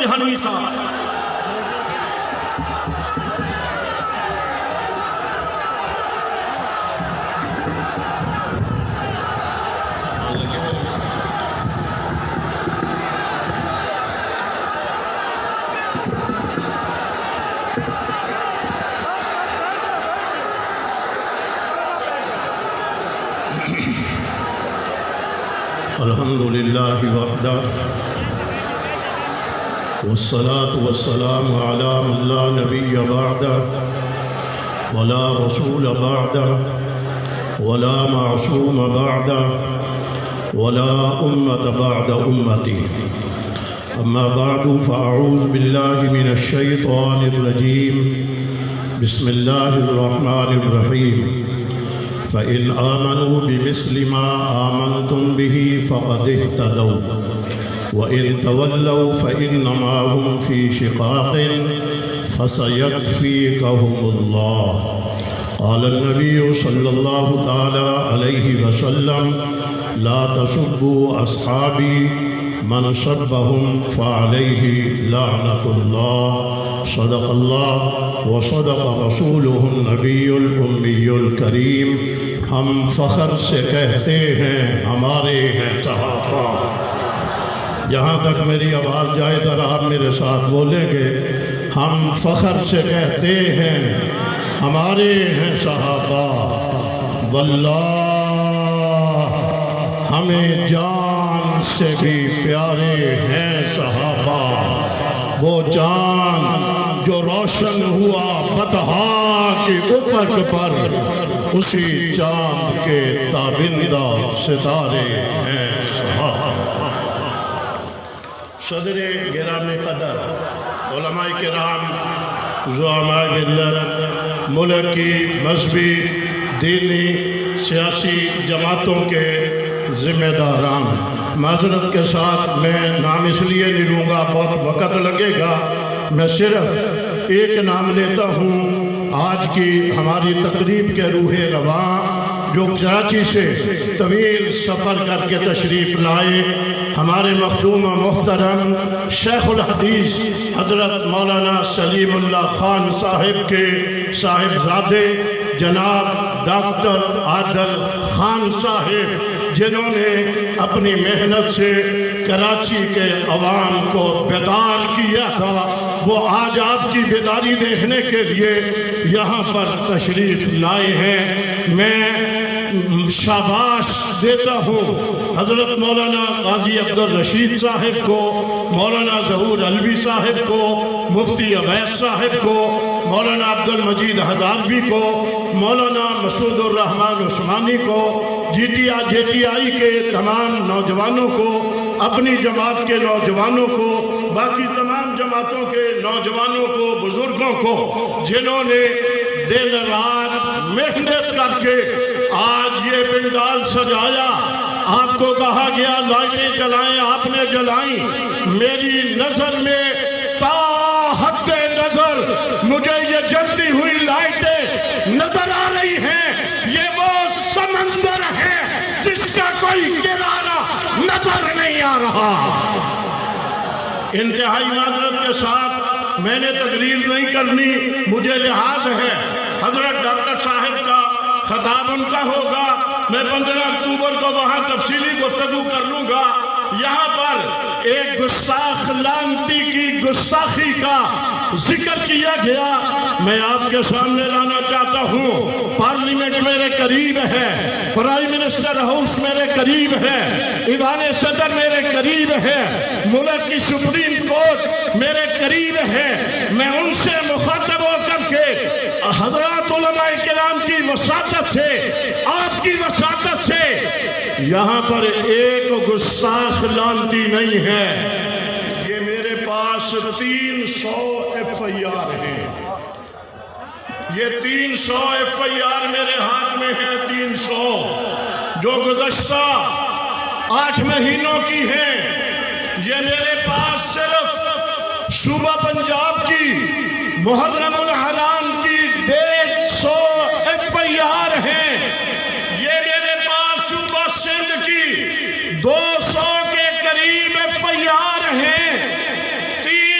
جہانوی صاحب. الحمد لله وحده والصلاة والسلام على من لا نبي بعده ولا رسول بعده ولا معصوم بعده ولا أمة بعد أمتي. أما بعد فأعوذ بالله من الشيطان الرجيم. بسم الله الرحمن الرحيم. فإن آمنوا بمثل ما آمنتم به فقد اهتدوا وإن تولوا فإنما هم في شقاق فسيكفيكهم الله. قال النبي صلى الله تعالى عليه وسلم لا تسبوا أصحابي من سبهم فعليه لعنة الله. صدق الله وصدق رسوله النبي الأمي الكريم. ہم فخر سے کہتے ہیں ہمارے ہیں صحابہ. جہاں تک میری آواز جائے ذرا آپ میرے ساتھ بولیں گے. ہم فخر سے کہتے ہیں ہمارے ہیں صحابہ. واللہ ہمیں جان سے بھی پیارے ہیں صحابہ. وہ جان جو روشن ہوا بطحا کے افق پر اسی چاند کے تابندہ ستارے ہیں صحابہ. صدر گرامی قدر علماء کرام زعماء ملت ملک کی مذہبی دینی سیاسی جماعتوں کے ذمہ داران، معذرت کے ساتھ میں نام اس لیے نہیں لوں گا بہت وقت لگے گا. میں صرف ایک نام لیتا ہوں آج کی ہماری تقریب کے روح رواں جو کراچی سے طویل سفر کر کے تشریف لائے. ہمارے مخدوم و محترم شیخ الحدیث حضرت مولانا سلیم اللہ خان صاحب کے صاحبزادے جناب ڈاکٹر عادل خان صاحب، جنہوں نے اپنی محنت سے کراچی کے عوام کو بیدار کیا تھا، وہ آج آپ کی بیداری دیکھنے کے لیے یہاں پر تشریف لائے ہیں. میں شاباش دیتا ہوں حضرت مولانا قاضی عبدالرشید صاحب کو، مولانا ظہور علوی صاحب کو، مفتی عبید صاحب کو، مولانا عبدالمجید ہزاروی کو، مولانا مسعود الرحمن عثمانی کو، جے ٹی آئی کے تمام نوجوانوں کو، اپنی جماعت کے نوجوانوں کو، باقی تمام جماعتوں کے نوجوانوں کو، بزرگوں کو، جنہوں نے دن رات محنت کر کے آج یہ پنڈال سجایا. آپ کو کہا گیا لائٹیں جلائیں، آپ نے جلائیں. میری نظر میں تا حد نظر مجھے یہ جلتی ہوئی لائٹیں نظر آ رہی ہیں. یہ وہ سمندر ہے جس کا کوئی کنارہ نظر نہیں آ رہا. انتہائی معذرت کے ساتھ میں نے تقریر نہیں کرنی، مجھے لحاظ ہے. حضرت ڈاکٹر صاحب کا خطاب ان کا ہوگا، میں 15 اکتوبر کو وہاں تفصیلی گفتگو کر لوں گا. یہاں پر ایک گستاخ لعنتی کی گستاخی کا ذکر کیا گیا. میں آپ کے سامنے لانا چاہتا ہوں، پارلیمنٹ میرے قریب ہے، پرائم منسٹر ہاؤس میرے قریب ہے، ایوان صدر میرے قریب ہے، ملک کی سپریم کورٹ میرے قریب ہے. میں ان سے مخاطب ہو کر کے حضرات علماء کرام کی وساطت سے، آپ کی وساطت سے، یہاں پر ایک گستاخ لعنتی نہیں ہے. یہ میرے پاس 300 FIR ہیں. یہ 300 FIR میرے ہاتھ میں ہیں، 300 جو گزشتہ 8 مہینوں کی ہیں. یہ میرے پاس صرف صوبہ پنجاب کی محرم الحرام کی 150 FIR ہیں. یہ میرے پاس صوبہ سندھ کی 200 کے قریب FIR ہیں. 3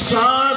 7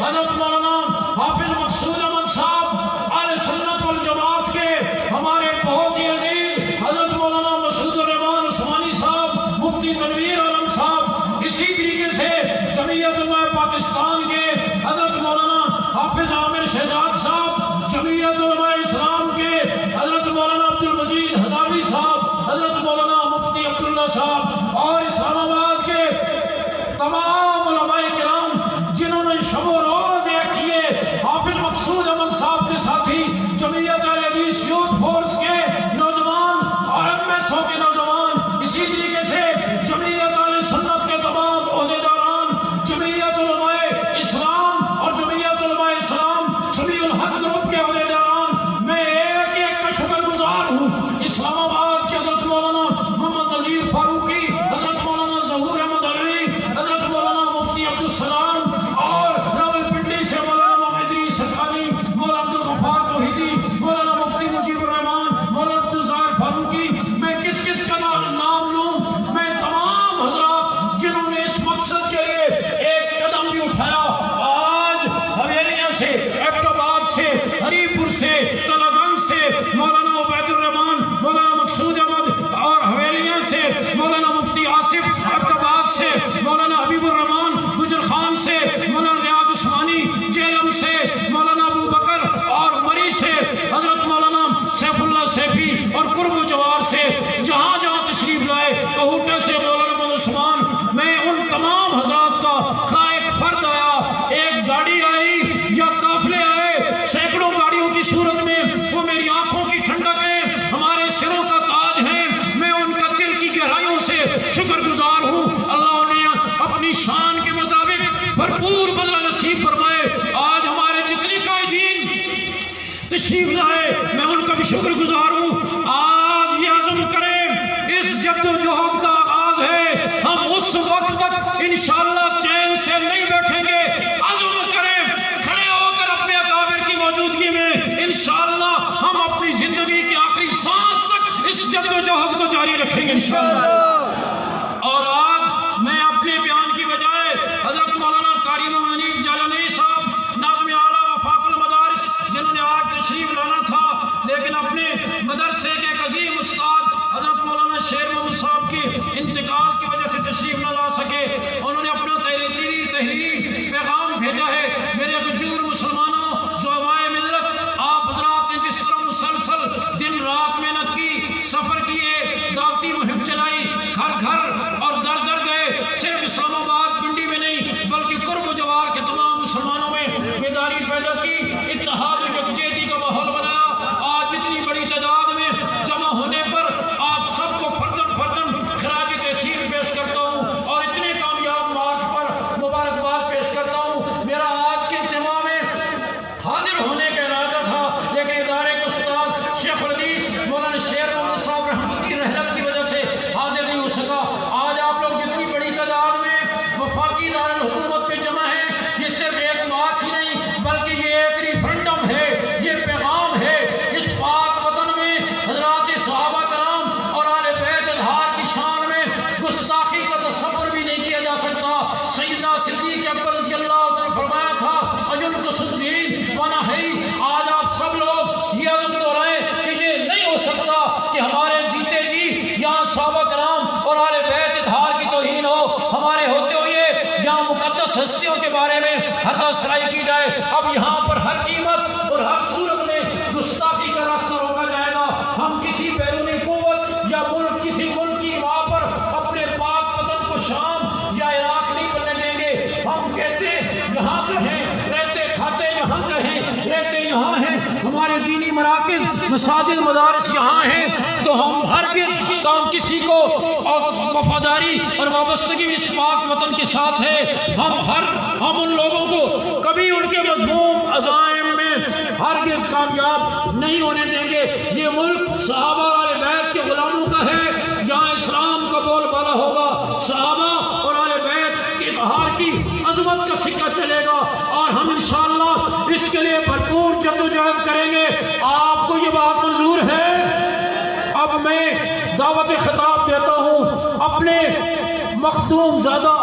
حضرت مولانا حافظ مقصود احمد صاحب اہل سنت والجماعت کے ہمارے بہت ہی عزیز حضرت مولانا مسعود الرحمان عثمانی صاحب مفتی تنویر عالم صاحب، اسی طریقے سے جمعیت علماء پاکستان کے حضرت مولانا حافظ عامر شہزاد صاحب، جمعیت علماء اسلام کے حضرت مولانا عبد المجید ہزاروی صاحب، حضرت مولانا مفتی عبداللہ صاحب، اور اسلام آباد کے تمام علماء کرام جنہوں نے شب و روز ایک کیے، حافظ مقصود احمد صاحب کے ساتھی جمعیت اہل حدیث یوتھ فورس کے نوجوان اور MSO کے نوجوان، اسی طریقے سے جمعیت اہل سنت کے تمام عہدیداران، جمعیت علماء اسلام اور جمعیت علماء اسلام سمیع الحق گروپ کے عہدیداران، میں ایک ایک کا شکر گزار ہوں۔ اسلام آباد کے حضرت مولانا محمد نذیر فاروقی، حضرت مولانا ظہور احمد علی، حضرت مولانا مفتی عبدالسلام، اور راولپنڈی سے مولانا محمد ادریس حقانی، مولانا عبدالغفار توحیدی، مولانا مفتی مجیب الرحمان، مولانا عبدالظاہر فاروقی، میں کس کس کا نام لوں؟ میں تمام حضرات جنہوں نے اس مقصد کے لیے ایک قدم بھی اٹھایا، آج حویلیاں سے، ایبٹ آباد سے، ہری پور سے، تلاگنگ سے مولانا عبید الرحمان، مولانا مقصود احمد، اور حویلیاں سے مولانا مفتی آصف، ایبٹ آباد سے مولانا حبیب الرحمان، گجر خان سے مولانا ریاض عثمانی، جیلم سے مولانا ابو بکر، اور مری سے حضرت مولانا سیف اللہ سیفی، اور قرب و جوار سے جہاں جہاں تشریف لائے، کہوٹہ سے مولانا محمد عثمان، میں ان تمام حضرات کا خواہ ایک فرد آیا، ایک گاڑی آئی یا قافلے آئے، سینکڑوں گاڑیوں کی صورت میں، وہ میری آنکھوں کی ٹھنڈک ہے، ہمارے سروں کا تاج ہے، میں ان کا دل کی گہرائیوں سے شکر گزار ہوں۔ اللہ نے اپنی شان کے مطابق بھرپور بدلہ نصیب فرمائے، آج ہمارے جتنے قائدین تشریف لائے میں ان کا بھی شکر گزار ہوں۔ آج یہ عزم کریں، اس جد و جہد کا آغاز ہے، ہم اس وقت تک انشاءاللہ چین سے نہیں بیٹھیں گے، عزم کریں، کھڑے ہو کر اپنے اکابر کی موجودگی میں انشاءاللہ ہم اپنی زندگی کی آخری سانس تک اس جد و جہد کو جاری رکھیں گے انشاءاللہ۔ اور آج میں اپنے بیان کی بجائے حضرت مولانا قاری منیب جالنوی صاحب، ناظم اعلیٰ وفاق المدارس، جنہوں نے آج تشریف لانا تھا لیکن اپنے مدرسے کے ایک عظیم استاد حضرت مولانا شیر محمد صاحب کے انتقال کی وجہ سے تشریف نہ لا سکے، انہوں نے اپنا تحریری پیغام بھیجا ہے۔ میرے غجور مسلمانوں، زعمائے ملت، آپ حضرات نے جس طرح مسلسل دن رات محنت کی، سفر کیے، دعوتی مہم چلائی، گھر گھر اور در در گئے، صرف اسلام آباد پنڈی میں نہیں بلکہ قرب و جوار کے تمام مسلمانوں میں بیداری پیدا کی، اتحاد و یکجہتی کا ماحول بنایا۔ آج اتنی بڑی تعداد میں جمع ہونے پر آپ سب کو فردن فردن خراج تحسین پیش کرتا ہوں، اور اتنے کامیاب مارچ پر مبارکباد پیش کرتا ہوں۔ میرا آج کے اجتماع میں حاضر ہونے کا ارادہ تھا لیکن ادارے کے استاد شیخ الحدیث مولانا شیر محمد صاحب رحمت کی رحلت کی وجہ سے حاضر نہیں ہو سکا۔ آج آپ لوگ جتنی بڑی تعداد میں وفاقی دارالحکومت پہ جمع ہیں، یہ صرف ایک مارچ ہی نہیں بلکہ یہ ایک ریفرنڈم ہے، یہ پیغام ہے۔ اس پاک وطن میں حضرات صحابہ کرام اور آل بیت اطہار کی شان میں گستاخی کا تصور بھی نہیں کیا جا سکتا۔ سیدنا صدیق اکبر رضی اللہ عنہ نے فرمایا تھا اَيُنْقَصُ الدِّينُ وَنَحْيِي۔ آج آپ سب لوگ یہ عزم دہرائیں کہ یہ نہیں ہو سکتا کہ ہمارے جیتے جی یہاں صحابہ کرام اور آل بیت اطہار کی توہین ہو، ہمارے ہوتے ہوئے یہاں مقدس ہستیوں کے بارے میں حرضہ سرائی کی جائے۔ اب یہاں پر ہر قیمت اور ہر صورت میں گستاخی کا راستہ روکا جائے گا۔ ہم کسی بیرونی قوت یا کسی ملک کی وہاں پر اپنے پاک وطن کو شام یا عراق نہیں بننے دیں گے۔ ہم کہتے یہاں کہیں، رہتے کھاتے یہاں کہیں، رہتے یہاں ہیں، ہمارے دینی مراکز مساجد مدارس یہاں ہیں، تو ہم ہرگز کام کسی کو وفاداری اور وابستگی بھی اس پاک وطن کے ساتھ ہے۔ ہم ان لوگوں کو کبھی ان کے مضموم عزائم میں ہرگز کامیاب نہیں ہونے دیں گے۔ یہ ملک صحابہ اور اہل بیت کے غلاموں کا ہے، جہاں اسلام کا بول بالا ہوگا، صحابہ اور اہل بیت کے اظہار کی عظمت کا سکہ چلے گا، اور ہم انشاءاللہ اس کے لیے بھرپور جدوجہد کریں گے۔ آپ کو یہ بات منظور ہے؟ اب میں دعوت خطاب دیتا ہوں اپنے مخدوم زادہ،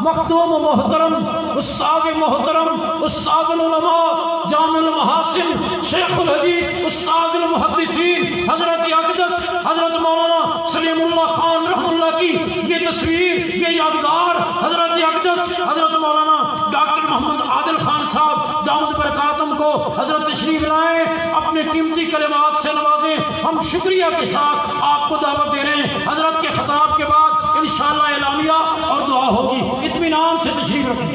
مخدوم و محترم استاد محترم استاد العلماء جامع المحاسن شیخ الحدیث استاد المحدثین حضرت اقدس حضرت مولانا سلیم اللہ خان رحمہ اللہ کی یہ تصویر یہ یادگار حضرت اقدس حضرت مولانا ڈاکٹر محمد عادل خان صاحب دامت برکاتم کو حضرت تشریف لائیں اپنے قیمتی کلمات سے نوازیں. ہم شکریہ کے ساتھ آپ کو دعوت دے رہے ہیں. حضرت کے خطاب کے بعد انشاءاللہ اعلامیہ اور دعا ہوگی. اطمینان سے تشریف رکھیں.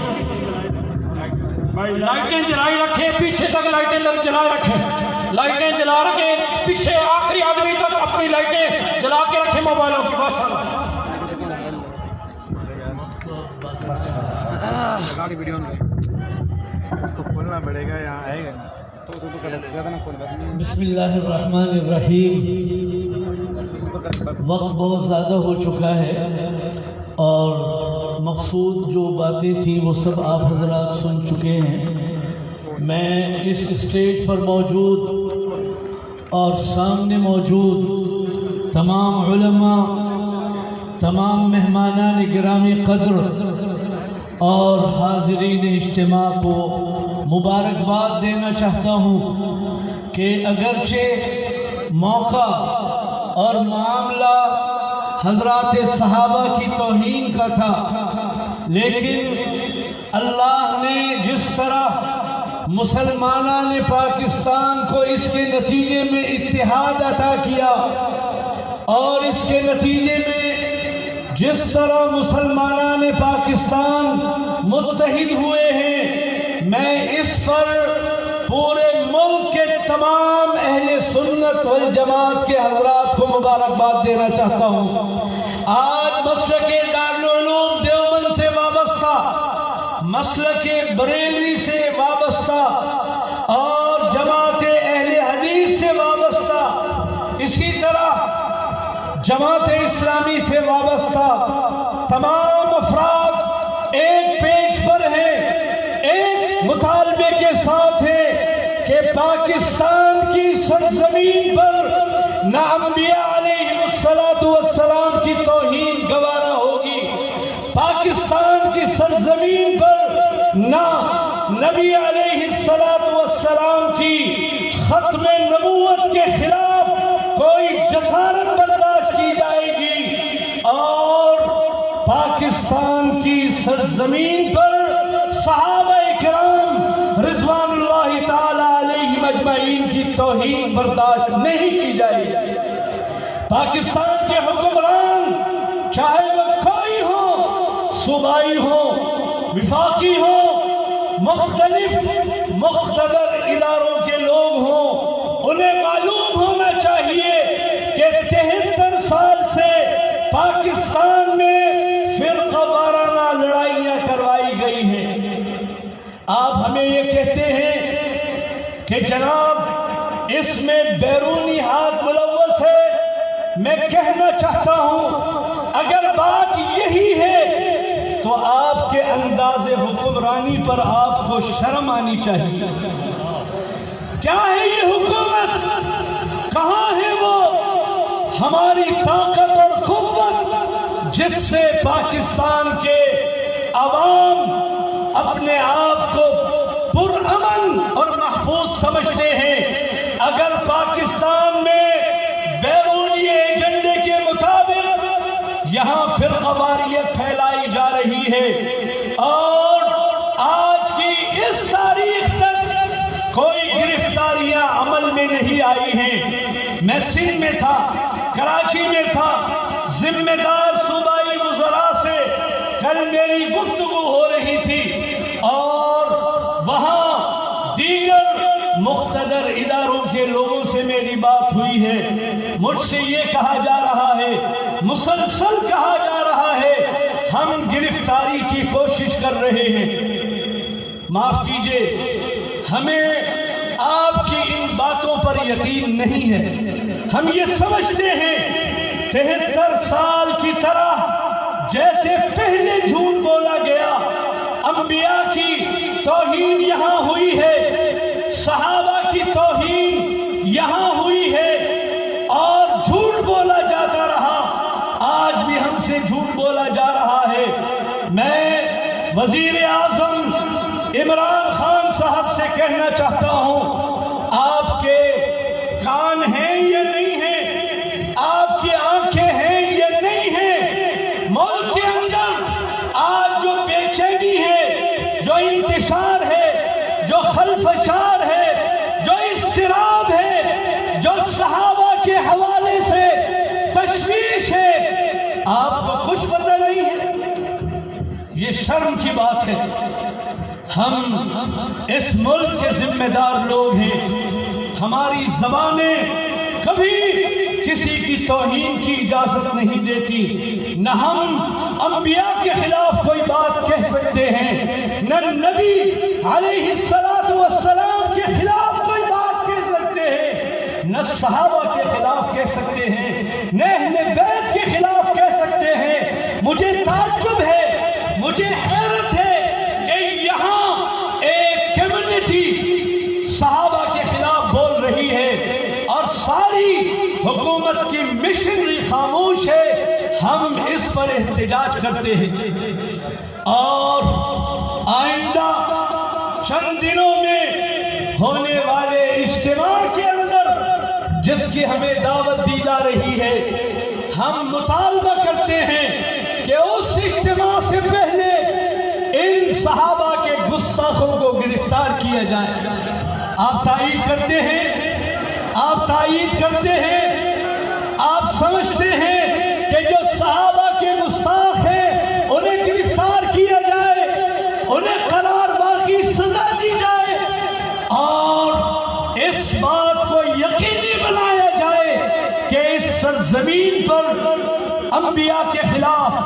لائٹیں جلائی رکھیں, پیچھے تک لائٹیں جلائے رکھیں, لائٹیں جلا رکھیں, پیچھے آخری آدمی تک اپنی لائٹیں جلا کے رکھیں موبائلوں کی. بس گاڑی ویڈیو اس کو کھولنا پڑے گا, یہاں آئے گا تو اس کو زیادہ نہ کھول. بسم اللہ الرحمن الرحیم. وقت بہت زیادہ ہو چکا ہے اور مقصود جو باتیں تھیں وہ سب آپ حضرات سن چکے ہیں. میں اس اسٹیج پر موجود اور سامنے موجود تمام علماء, تمام مہمانان گرامی قدر اور حاضرین اجتماع کو مبارکباد دینا چاہتا ہوں کہ اگرچہ موقع اور معاملہ حضرات صحابہ کی توہین کا تھا, لیکن اللہ نے جس طرح مسلمانان پاکستان کو اس کے نتیجے میں اتحاد عطا کیا اور اس کے نتیجے میں جس طرح مسلمانان پاکستان متحد ہوئے ہیں, میں اس پر پورے ملک کے تمام اہل سنت والجماعت کے حضرات کو مبارکباد دینا چاہتا ہوں. آج مسلک دارالعلوم دیوبند سے وابستہ, مسلک بریلوی سے وابستہ اور جماعت اہل حدیث سے وابستہ, اسی طرح جماعت اسلامی سے وابستہ تمام افراد ایک پیج پر ہیں, ایک مطالبے کے ساتھ ہیں کہ پاکستان کی سرزمین پر نہ انبیاء علیہ السلام کی توہین گوارا ہوگی, پاکستان کی سرزمین پر نہ نبی علیہ السلام کی ختم نبوت کے خلاف کوئی جسارت برداشت کی جائے گی, اور پاکستان کی سرزمین پر صحابہ کرام رضوان اللہ تعالی علیہم اجمعین کی توہین برداشت نہیں کی جائے گی. پاکستان کے حکمران چاہے وہ کوئی ہو, صوبائی ہو, وفاقی ہو, مختلف مقتدر اداروں کے لوگ ہوں, انہیں معلوم ہونا چاہیے کہ 73 سال سے پاکستان میں فرقہ وارانہ لڑائیاں کروائی گئی ہیں. آپ ہمیں یہ کہتے ہیں کہ جناب اس میں بیرونی ہاتھ ملوث ہے. میں کہنا چاہتا ہوں اگر بات یہی ہے تو آپ کے انداز حکمرانی پر آپ کو شرم آنی چاہیے. کیا ہے یہ حکومت, کہاں ہے وہ ہماری طاقت اور قوت جس سے پاکستان کے عوام اپنے آپ کو پرامن اور محفوظ سمجھتے ہیں؟ اگر پاکستان میں بیرونی ایجنڈے کے مطابق یہاں فرقہ واریت پھیلائی جا رہی ہے اور آج کی اس تاریخ تک کوئی گرفتاریاں عمل میں نہیں آئی ہیں. میں سندھ میں تھا, کراچی میں تھا, ذمہ دار صوبائی وزراء سے کل میری گفتگو ہو رہی تھی اور وہاں دیگر مقتدر اداروں کے لوگوں سے میری بات ہوئی ہے. مجھ سے یہ کہا جا رہا ہے, مسلسل کہا جا رہا ہے, ہم گرفتاری کی کوشش کر رہے ہیں. معاف کیجئے, ہمیں آپ کی ان باتوں پر یقین نہیں ہے. ہم یہ سمجھتے ہیں 73 سال کی طرح جیسے پہلے جھوٹ بولا گیا, انبیاء کی توہین یہاں ہوئی ہے, صحابہ کی توہین یہاں ہوئی ہے اور جھوٹ بولا جاتا رہا, آج بھی ہم سے جھوٹ بولا جا رہا ہے. میں وزیر اعظم عمران خان صاحب سے کہنا چاہتا ہوں، آپ کے کان ہیں یا نہیں ہیں؟ آپ کی آنکھیں ہیں یا نہیں ہیں؟ ملک کے اندر آج جو بے چینی ہے، جو انتشار ہے، جو خلفشار ہے، جو اضطراب ہے، جو صحابہ کے حوالے سے تشویش ہے، آپ کو کچھ پتہ نہیں ہے؟ یہ شرم کی بات ہے۔ ہم اس ملک کے ذمہ دار لوگ ہیں، ہماری زبانیں کبھی کسی کی توہین کی اجازت نہیں دیتی، نہ ہم انبیاء کے خلاف کوئی بات کہہ سکتے ہیں، نہ نبی علیہ السلام کے خلاف کوئی بات کہہ سکتے ہیں، نہ صحابہ کے خلاف کہہ سکتے ہیں، نہ اہل بیت کے خلاف کہہ سکتے ہیں۔ مجھے تعجب ہے، مجھے حیرت ہے کہ یہاں ایک کمیونٹی صحابہ کے خلاف بول رہی ہے اور ساری حکومت کی مشنری خاموش ہے۔ ہم اس پر احتجاج کرتے ہیں اور آئندہ چند دنوں میں ہونے والے اجتماع کے اندر جس کی ہمیں دعوت دی جا رہی ہے، ہم مطالبہ کرتے ہیں کہ اس اجتماع سے پہلے ان صحابہ کے گستاخوں کو گرفتار کیا جائے۔ آپ تائید کرتے ہیں، آپ تائید کرتے ہیں، آپ سمجھتے ہیں کہ جو صحابہ کے گستاخ ہیں انہیں گرفتار کیا جائے، انہیں قرار باقی سزا دی جائے اور اس بات کو یقینی بنایا جائے کہ اس سرزمین پر انبیاء کے خلاف،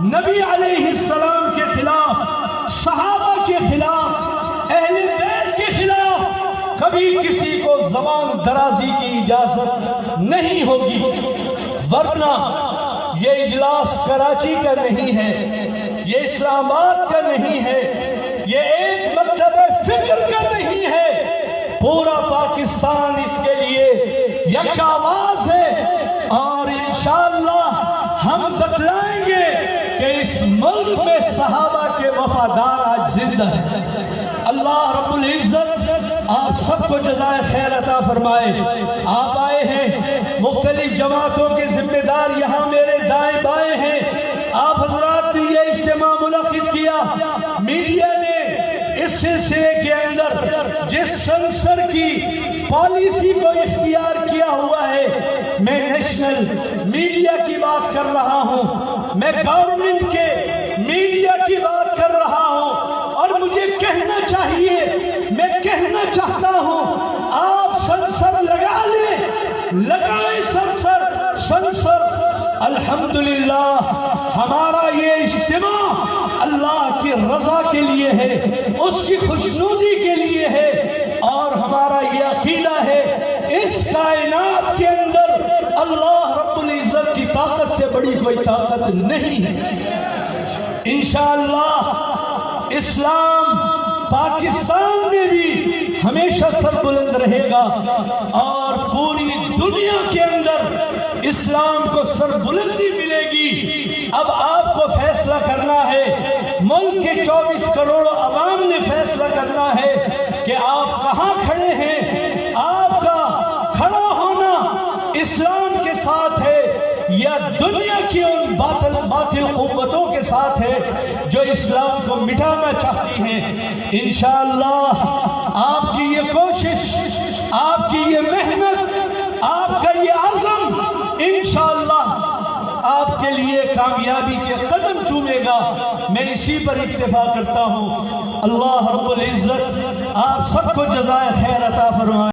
نبی علیہ السلام کے خلاف، صحابہ کے خلاف، اہل بیت کے خلاف کبھی کسی کو زبان درازی کی اجازت نہیں ہوگی، ورنہ یہ اجلاس کراچی کا نہیں ہے، یہ اسلام آباد کا نہیں ہے، یہ ایک مکتب فکر کا نہیں ہے، پورا پاکستان اس کے لیے یک آواز ہے اور انشاءاللہ ہم بتلائیں گے کہ اس ملک میں صحابہ کے وفادار آج زندہ ہیں۔ اللہ رب العزت آپ سب کو جزائے خیر عطا فرمائے۔ آپ آئے ہیں، مختلف جماعتوں کے ذمہ دار یہاں میرے دائیں بائیں ہیں، آپ حضرات نے یہ اجتماع منعقد کیا، میڈیا نے اس سلسلے کے اندر جس سنسر کی پالیسی کو اختیار کیا ہوا ہے، میں نیشنل میڈیا کی بات کر رہا ہوں، میں گورنمنٹ کے میڈیا کی بات کر رہا ہوں، اور مجھے کہنا چاہیے، میں کہنا چاہتا ہوں آپ سنسر لگا لیں، لگائیں سنسر۔ الحمدللہ ہمارا یہ اجتماع اللہ کی رضا کے لیے ہے، اس کی خوشنودی کے لیے ہے، اور ہمارا یہ عقیدہ ہے اس کائنات کے اندر اللہ رب العزت کی طاقت سے بڑی کوئی طاقت نہیں ہے۔ انشاءاللہ اسلام پاکستان میں بھی ہمیشہ سر بلند رہے گا اور پوری دنیا کے اندر اسلام کو سر بلندی ملے گی۔ اب آپ کو فیصلہ کرنا ہے، ملک کے 24 کروڑ عوام نے فیصلہ کرنا ہے کہ آپ کہاں کھڑے ہیں، آپ کا کھڑا ہونا اسلام کے ساتھ ہے یا دنیا کی ان باطل قوتوں کے ساتھ ہے جو اسلام کو مٹانا چاہتی ہیں۔ انشاءاللہ آپ کی یہ کوشش، آپ کی یہ محنت، آپ کا یہ عزم انشاءاللہ آپ کے لیے کامیابی کے قدم چومے گا۔ میں اسی پر اکتفا کرتا ہوں۔ اللہ رب العزت آپ سب کو جزائے خیر عطا فرمائے۔